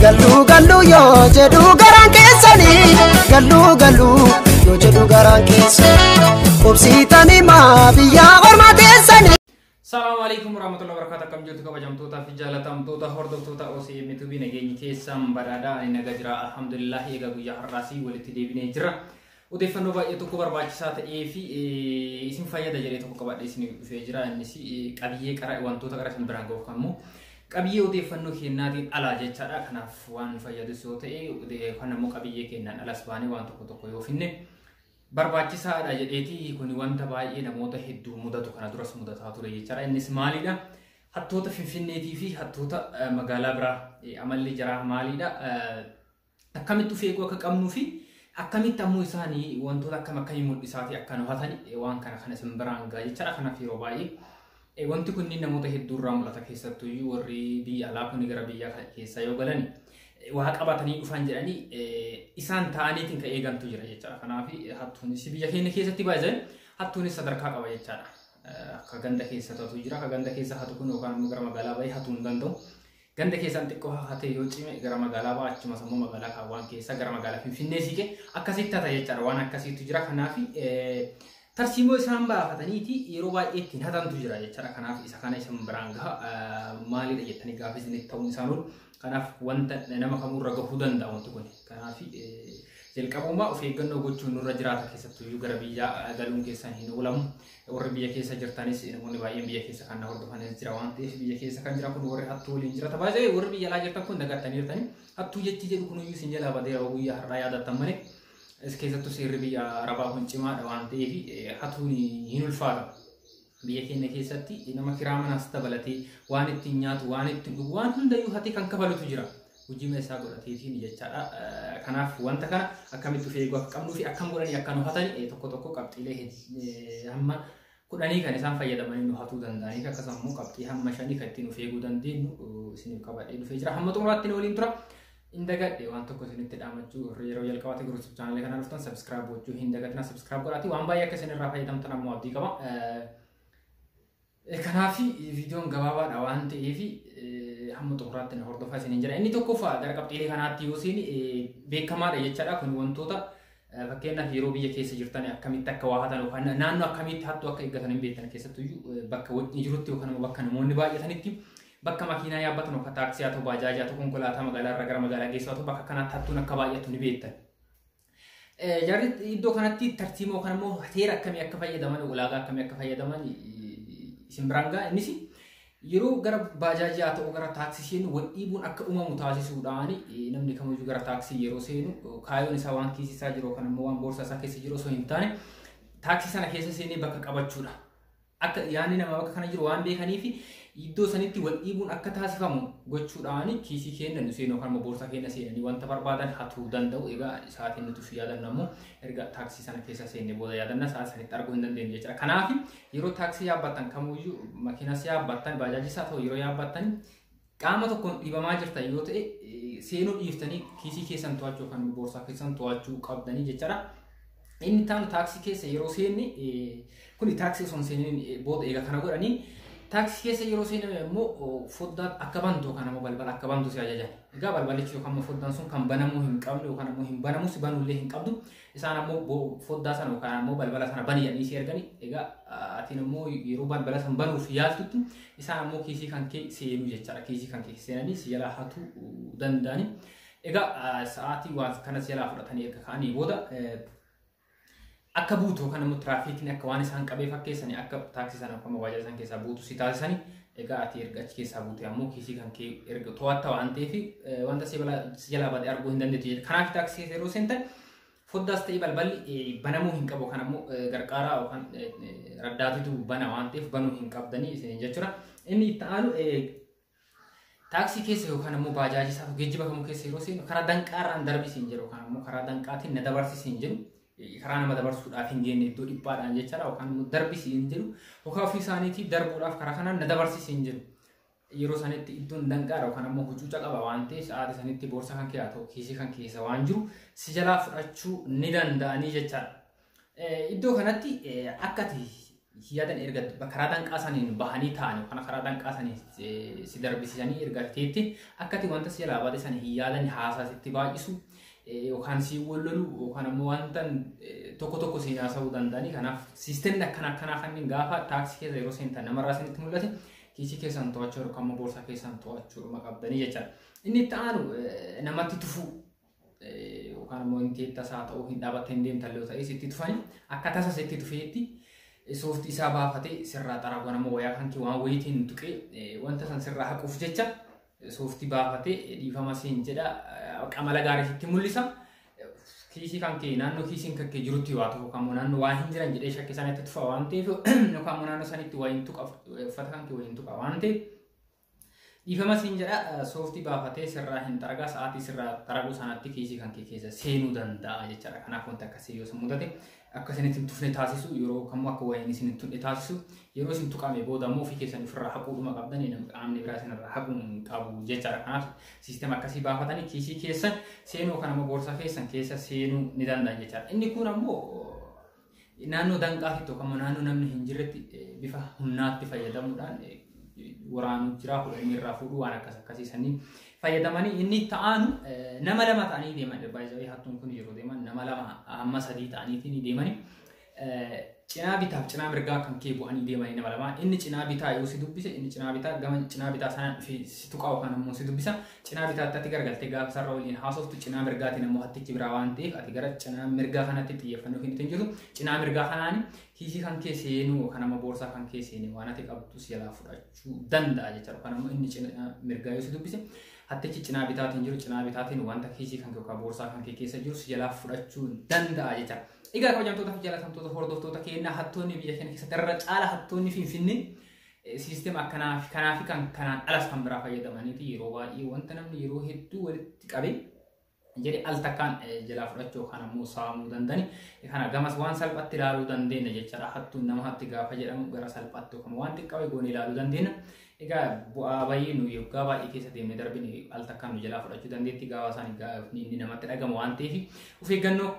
Gallu yo jedhu garaan keessani gallu yo jedhu garaan keessani obsitani ma biyya orma teessani. Assalamualaikum warahmatullahi wabarakatuh. Kam jirtu kabajamtoota fi jaalatamtoota hordoftoota OCM TV nageenyi keessan badhaadhaa ani nagaa jira alhamdulillah. Egaa guyyaa har'aasii walitti deebinee jira. Odeeffannoo baay'ee tokko barbaachisaa ta'ee fi isin fayyada jedhee tokko qabadhee isin dhufee jira. Innis qabiyyee qara wantoota qara isin biraan ga'uuf ammoo qabiyyee odeeffannoo kennaatiin alaa jechaadha. Kanaaf waan fayyadus yoo ta'e kan ammoo qabiyyee kennaan alas baanee waan tokko yoo finne barbaachisaadha jedheeti. Kun wanta baay'ee namoota hedduu mudatu kana duras mudataa ture jechaadha. Innis maalidha? Hattoota Finfinneetii fi hattoota magaalaa biraa amalli jara maalidha? Akkamitti feeguu akka qabnuu fi akkamitti ammoo isaanii wantoota akkamii mul'isaati akka nuhatani waan kana isin biraan ga'a jechaadha. Kanaaf yeroo baay'ee wanti kunniin namoota hedduu irraa mul'ata, keessattuu warri biyya alaa kun gara biyya keessa yoo galan waa qabatanii dhufan jedhanii isaan ta'aniitiin ka eegantu jira jechaadha. Kanaaf hattuunis biyya keenya keessatti baay'een hattuunis sadarkaa qaba jechaadha. Akka ganda keessa ta'u jira, akka ganda keessa hatu kun yookaan gara magaalaa baay'ee hatuu hin danda'u. Ganda keessaan xiqqoo hatee yoo cime gara magaalaa ba'a, achumas ammoo magaalaa kaawwan keessa gara magaalaa Finfinnee siqe akkasitti hata jechaadha. Waan akkasiitu jira. Kanaaf tarsiimoo isaan baafataniiti yeroo baay'ee ittiin hatantu jira jechaadha. Kanaaf isa kana isin biraan gaha maalidha jettanii gaafa isinitti ta'uun isaan oolu. Kanaaf wanta nama kamurra gahuu danda'a wanti kun. Kanaaf jalqabumaa of eeggannoo gochuun nurra jiraata, keessattuu gara biyya galuun keessan hin oolamu. Warri biyya keessa jirtanis namoonni baay'een biyya keessa kan hordofanis jira waan ta'eef biyya keessa kan jira kun warri hattuu waliin jirata. Baay'ee warri biyya alaa jirtan kun dagattanii jirtanii hattuu jechi jedhu kun iyyuu isin jalaa badee guyyaa har'aa yaadattan malee keessattuu seerri biyya arabaa kun cimaadha waan ta'eef hatuun hin ulfaata. Biyya keenya keessatti nama kiraa manaas dabalatee waan ittiin nyaatu, waan ittiin dhugu, waan hundayyuu hatee kan kafalutu jira. Hojii isaa godhateetiin jechaadha. Kanaaf wanta kana akkamitti of eeguu akka qabnuu fi akkam godhanii akka nuhatanii tokko qabxiilee hamma 10 kan isaan fayyadamanii nuhatuu danda'anii akkasumas immoo qabxii hamma 5 kan ittiin of eeguu dandeenyu isiniif qabadhee dhufee jira. Hamma xumuraatti waliin tura. Indagadhe waan tokko isinitti dhaamachuu yeroo jalqabaatti gurgurtuu chaanalee kana dhuftan subscribe gochuu hin dagatina. Subscribe godhaatii waan baay'ee akka isinirraa fayyadamtan ammoo abdii qaba. Kanaaf viidiyoon gabaabaadha waan ta'eef hamma xumuraatti na hordofaa isiniin jira. Inni tokkoffaa gara qabxiilee kanaatti yoo isin beekamaadha jechaadha. Kun wantoota fakkeenyaaf yeroo biyya keessa jirtan akkamitti akka waa hatan yookaan naannoo akkamitti hattuu akka eeggatan hin beektan, keessattuu bakka wajjin jirutti yookaan bakka namoonni baay'atanitti bakka makiinaa yaabbatan yookaan taaksii haa ta'u, baajaajii haa ta'u, konkolaataa magaalaa irraa gara magaalaa geessu haa ta'u, bakka kanaatti hattuun akka baay'atu ni beektan. Jarri iddoo kanatti tartiimoo kan immoo seera akkamii akka fayyadaman, ulaagaa akkamii akka fayyadaman isin biraan ga'a. Innis yeroo gara baajaajii haa ta'u gara taaksii seenu wal dhiibuun akka uumamu taasisuudhaan namni kamiyyuu gara taaksii yeroo seenu kaayyoon isaa waan kiisisaa jiru yookaan immoo waan boorsaa isaa keessa jiru osoo hin taane taaksii sana keessa seenee bakka qabachuudha. Akka yaanni nama bakka kana jiru waan beekaniif iddoo sanitti wal dhiibuun akka taasifamu gochuudhaan kiisii kennan seenuu yookaan boorsaa kenna seenanii wanta barbaadan hatuu danda'u. Egaa sa'aatiin nuti fi yaadannu ammoo erga taaksii sana keessa seennee booda yaadanna sa'a sanitti arguu hin dandeenye jechuudha. Kanaaf yeroo taaksii yaabbattan kamiyyuu makiinas yaabbattan baajaajis haa ta'u yeroo yaabbattan qaama tokkoon dhiibamaa jirtan yoo ta'e seenuu dhiiftanii kiisii keessan to'achuu yookaan boorsaa keessan to'achuu qabdanii jechuudha. Inni taanu taaksii keessa yeroo seenne kun taaksii osoo hin seeniin booda eega kana godhanii taaksii keessa yeroo seename immoo foddaan akka bantu yookaan immoo balbala akka bantu si ajajan. Egaa balbalichi yookaan immoo foddaan sun kan banamuu hin qabne yookaan immoo hin banamu si banullee hin qabdu. Isaan ammoo foddaa sana yookaan immoo balbala sana baniyanii si ergani. Egaa atiin immoo yeroo balbala sana banuuf yaaltutti isaan ammoo kiisii kan kee seenuu jechaadha. Kiisii kan kee seenanii si jalaa hatuu danda'ani. Egaa sa'aatii waan kanas jalaa fudhatanii erga ka'anii booda akka buutu yookaan immoo tiraafikiin akka waan isaan qabee fakkeessanii akka taaksii sana yookaan baajaaji sana keessaa buutu si taasisanii. Egaa ati erga achi keessaa buute ammoo kiisii kan kee erga to'atta waan ta'eef wanta si jalaa badee arguu hin dandeettu. Kanaaf taaksii keessa yeroo seentan foddaas ta'ee balballi banamuu hin qabu yookaan ammoo gargaaraa yookaan raddaatitu bana waan ta'eef banuu hin qabdanii isin jechuudha. Inni itti aanu taaksii keessa yookaan ammoo baajaaji isaa geejjiba kamuu keessa yeroo seenu karaa danqaarraan darbisiin jiru yookaan ammoo karaa danqaatiin na dabarsisiin jiru. Karaa nama dabarsuudhaaf hin geenne iddoo dhiphaadhaan jechaadha yookaan immoo darbisiin jiru yookaan ofii isaaniitii darbuudhaaf karaa kanaan na dabarsisiin jiru. Yeroo sanitti iddoon danqaadha yookaan ammoo huccuuca qaba waan ta'eef sa'aatii sanitti boorsaa kan kee ta'u kiisii kan keessa waan jiru si jalaa fudhachuu ni danda'anii jechaadha. Iddoo kanatti akkati hiyyaatan erga karaa danqaa saniin bahanii ta'an kana karaa danqaa sanii si darbisiisanii erga teetti akkati wanta si jalaa baate sanii hiyyaatan haasaa sitti baay'isu yookaan si wallolu yookaan ammoo wanta tokko si haasa'uu danda'anii kanaaf siistemni akkanaa kanneen gaafa taaksii keessa yeroo seentan namarraa isinitti mul'ate kiisii keessan to'achuu yookaan ammoo boorsaa keessan to'achuu qabdanii jechaadha. Inni itti aanu namatti tufuu yookaan ammoo inni tasaa ta'uu hin dhaabattee hin deemtan yoo ta'e sitti tufanii akka tasa sitti tufeetti sooftii isaa baafatee sirraa xaraawwan ammoo wayaa kan waan wayitiin tuqee wanta san sirraa haquuf jecha sooftii baafatee dhiifama siin jedha qamala gaarii sitti mul'isa. Kiisii kan kee naannoo kiisiin kan kee jirutti waa tokko kan naannoo waa hin jiran jedhee shakkii sanatti tufa waan ta'eef yookaan naannoo sanitti waa hin tuqa uffata kan kee waa hin tuqa waan ta'eef dhiifama siin jedha sooftii baafatee sirraa hin xaragaa sa'aatii sirraa xaraguu sanatti kiisii kan kee keessa seenuu danda'a jechaadha. Kanaaf wanta akkasii yoo mudate akka isinitti hin tufne taasisu yeroo kamuu akka wayiin isin hin tufne taasisu yeroo isin tuqame booda ammoo ofii keessan ofirraa haquudhuma qabdanii qaamni biraa isinirraa haquu hin qabu jechaadha. Kanaaf siistema akkasii baafatanii kiisii keessan seenuu kan ammoo boorsaa keessan keessa seenuu ni danda'an jechaadha. Inni kun ammoo naannoo danqaatti yookaan naannoo namni hin jirretti bifa humnaatti fayyadamuudhaan waraanuu jira fudhanii irraa fuudhuu waan akkasii fayyadamanii inni ta'anu nama lama ta'anii deeman baay'ee hattuun kun yeroo deeman nama lama amma sadii ta'aniitiin deemanii cinaa bitaaf cinaa mirgaa kan kee bu'anii deemanii nama lama inni cinaa bitaa yoo si dubbise inni cinaa bitaa gama cinaa bitaa sana si tuqaa yookaan ammoo si dubbisa cinaa bitaatti ati gargaltee gaafa sarara waliin haasoftu cinaa mirgaatiin ammoo hattichi biraa waan ta'eef ati gara cinaa mirgaa kanatti xiyyeeffannoo hin jiru cinaa mirgaa kanaan kiisii kan kee seenuu yookaan ammoo boorsaa kan kee seenuu waan ati qabdu si jalaa fudhachuu danda'a jechuudha. Yookaan ammoo inni cinaa mirgaa yoo si dubbise hattichi cinaa bitaatiin jiru cinaa bitaatiin wanta kiisii kan kee yookaan boorsaa kan kee keessa jiru si jalaa fudhachuu danda'a jechuudha. Egaa kabajamtoota fi jaalatamtoota hordoftoota keenya hattoonni biyya keenya keessatti irra caala hattoonni Finfinnee siistema akkanaa fi kanaan alas kan biraa fayyadamaniiti yeroo baay'ee wanta namni yeroo hedduu walitti qabee jedhee al takkaan jalaa fudhachuu yookaan ammoo saamuu danda'ani. Kana gamas waan salphatti ilaaluu dandeenya jechaadha. Hattuun nama hatti gaafa jedhamu gara salphaatti yookaan waan xiqqaa goone ilaaluu dandeenya. Egaa bu'aa baay'ee nu yoggaa baay'ee keessa deemnee darbine al takkaan nu jalaa fudhachuu dandeetti gaafa isaan inni namatti dhagamu waan ta'eef of eeggannoo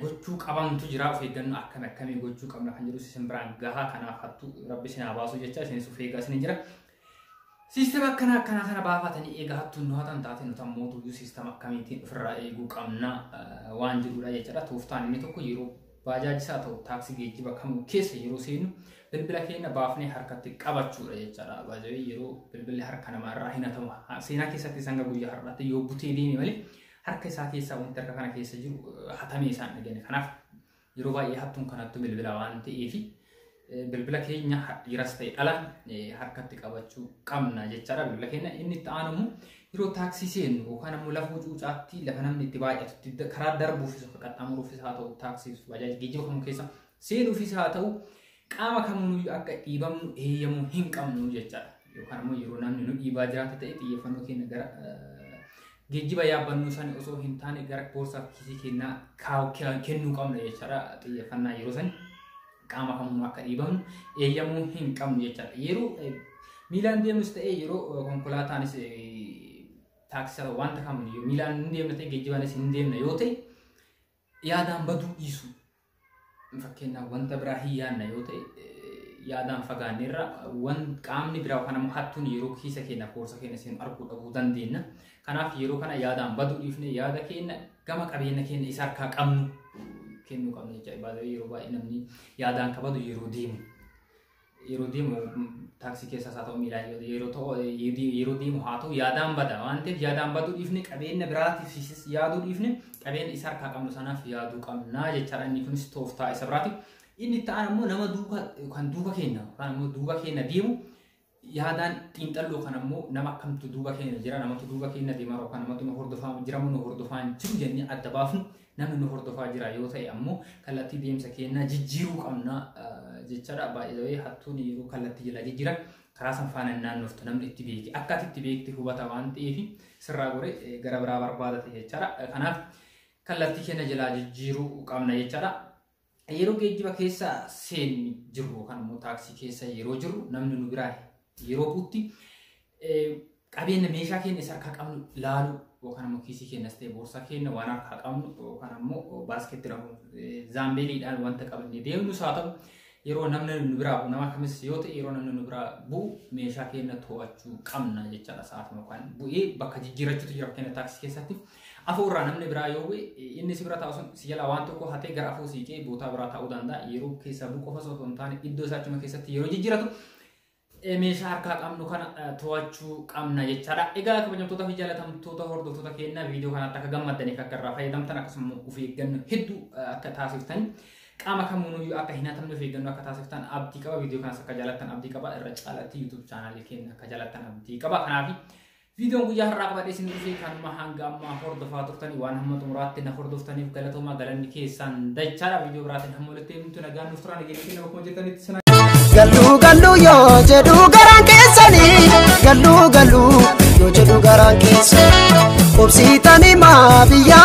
gochuu qabantu jira. Of eeggannoo akkamii gochuu qabna kan jedhu isin biraan gahaa kanaaf hattuu rabbi isin haa baasu jecha isinis of eeggaa isin jira. Siistema akkanaa kana baafatanii eegaa hattuun nu hatan taate nuti ammoo tuyyuu siistema akkamiitiin ofirraa eeguu qabna waan jedhudha jechaadha. Tooftaan inni tokko yeroo baajaajisaa ta'u taaksii geejjiba kamuu keessa yeroo seenu bilbila keenya baafnee harkatti qabachuudha jechaadha. Baay'ee yeroo bilbilli harka namaarraa hin hatamu seenaa keessatti sanga guyyaa har'aatti yoo butee deeme malee harka isaa keessaa wanti harka kana keessa jiru hatamee isaan dhageenye. Kanaaf yeroo baay'ee hattuun kanatti bilbila waan ta'eef bilbila keenya dhiiras ta'e dhala harkatti qabachuu qabna jechaadha. Bilbila keenya inni itti aanu yeroo taaksii seenu yookaan ammoo lafoo cuucaatti lafa namni itti baay'atutti karaa darbuufis qaxxaamuruufis haa ta'u taaksii bajaajii geejjiba kamuu keessa seenuufis haa ta'u qaama kamuyyuu akka dhiibamnu eeyyamuu hin qabnu jechaadha. Yookaan ammoo yeroo namni nu dhiibaa jiraate ta'e xiyyeeffannoo keenya gara geejjiba yaabbannuu sani osoo hin taane gara boorsaa kiisii keenyaa kennuu qabna jechaadha. Xiyyeeffannaa yeroo sani qaama kamuu akka dhiibamnu eeyyamuu hin qabnu jechaadha. Yeroo miilaan deemnus ta'e yeroo konkolaataanis taaksii wanta kamuyyuu miilaan hin deemne ta'e geejjibaanis hin deemne yoo ta'e yaadaan baduu dhiisu. Fakkeenyaaf wanta biraa hin yaadna yoo ta'e yaadaan fagaanneerra qaamni biraa yookaan ammoo hattuun yeroo kiisa keenya boorsaa keenya seenu arguu dhabuu dandeenya. Kanaaf yeroo kana yaadaan baduu dhiifne yaada keenya gama qabeenya keenya isa harkaa qabnu kennuu qabna jechuudha. Baay'ee yeroo baay'ee namni yaadaan kabadu yeroo deemu taaksii keessaas haa ta'u miilaan yeroo deemu haa ta'u yaadaan bada waan ta'eef yaadaan baduu dhiifne qabeenya biraatiif yaaduu dhiifne qabeenya isa harkaa qabnu sanaaf yaaduu qabnaa jechaadha. Inni kunis tooftaa isa biraati. Inni ta'an ammoo nama duuba keenya yookaan ammoo duuba keenya deemu yaadaan xiinxalloo kan ammoo nama akkamtu duuba keenya jira namatu duuba keenya deema yookaan namatu nu hordofaa jiramu nu hordofaa jiru jennee adda baafnu namni nu hordofaa jira yoo ta'e ammoo kallattii deemsa keenyaa jijjiiruu qabna jechaadha. Baay'ee hattuun yeroo kallattii jala jijjiiran karaa san faana naannoftu namni itti beeki akka itti beekti hubata waan ta'eef sirraa goree gara biraa barbaadate jechaadha. Kanaaf kallattii keenya jalaa jijjiiruu qabna jechaadha. Yeroo geejjiba keessa seenni jirru yookaan ammoo taaksii keessa yeroo jirru namni nu biraa yeroo buutti qabeenya meeshaa keenya isa harkaa qabnu laalu yookaan ammoo kiisii keenyas ta'e boorsaa keenya waan harkaa qabnu yookaan ammoo baaskeetti zaambeeliidhaan wanta qabannee deemnus haa ta'u yeroo namni nu biraa bu'u nama kamis yoo ta'e yeroo namni nu biraa bu'u meeshaa keenya to'achuu qabna jechaadha sa'aatuma kan bu'ee bakka jijjiirachuutu jira fakkeenya taaksii keessatti afuurraa namni biraa yoo bu'e inni si bira taa'u sun si jala waan tokko hatee gara afuu siiqee bootaa biraa ta'uu danda'a yeroo keessa bu'u qofa osoo hin taane iddoo isaa achuma keessatti yeroo jijjiiratu meeshaa harkaa qabnu kana to'achuu qabna jechaadha. Egaa kabajamtoota fi jaalatamtoota hordoftoota keenya viidiyoo kanatti akka gammaddaniif akka irraa fayyadamtan akkasumas of eeggannoo hedduu akka taasiftan qaama kamuuyyuu akka hin hatamne of eeggannoo akka taasiftan abdii qaba. Viidiyoo kanas akka jaalattan abdii qaba. Irra caalatti YouTube chaanaalii keenya akka jaalattan abdii qaba. Kanaaf viidiyoon guyyaa har'aa qabadhee isin dhufee kanuma hanga ammaa hordofaa turtanii waan hamma xumuraatti na hordoftaniif galatoomaa galanni keessan dachaadha. Viidiyoo biraatiin hamma walitti deemtu nagaan nuuf turaa nageenya bakka jirtanitti Gallu yoo jedhu garaan keessanii gallu yoo jedhu garaan keessanii obsiitanii maa biyyaa